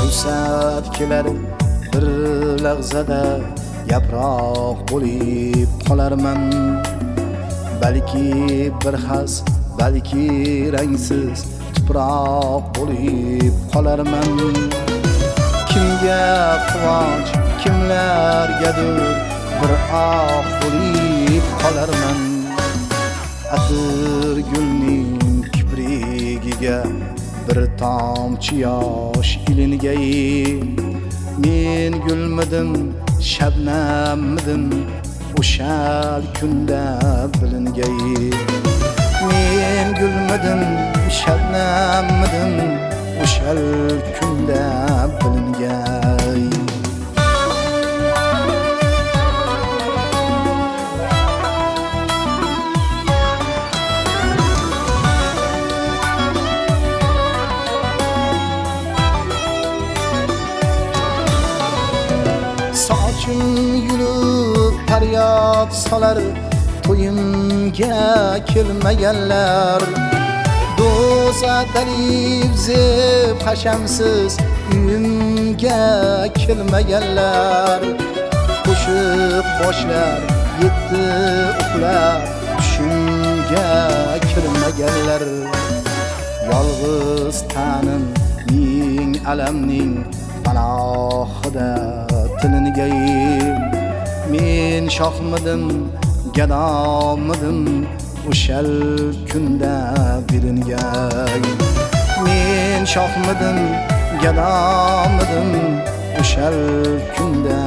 fursat kelar bir lahzada yaproq bo'lib qolarman. Balki bir xas, balki rangsiz tuproq bo'lib qolarman. Kimga quvonch, kimlargadir bir oq bo'lib qolarman. Atir gulning kiprigiga bir tomchi yosh ilingay. Men gulmidim, shabnammidim, o'sha kunda bilingay. Men gulmidim, shabnammidim, o'sha kunda bilingay. Sochim yulib faryod solar, to'yimga kelmaganlar. Do'sat talib zeb hashamsiz uyimga kelmaganlar. Qo'shiq boshlar yetti uxlab tushimga kirmaganlar. Yolg'iz tanim ming alamning panohida tilinigay. Men shohmidim, gadomidim, o'sha kunda bilingay. Men shohmidim, gadomidim, o'sha kunda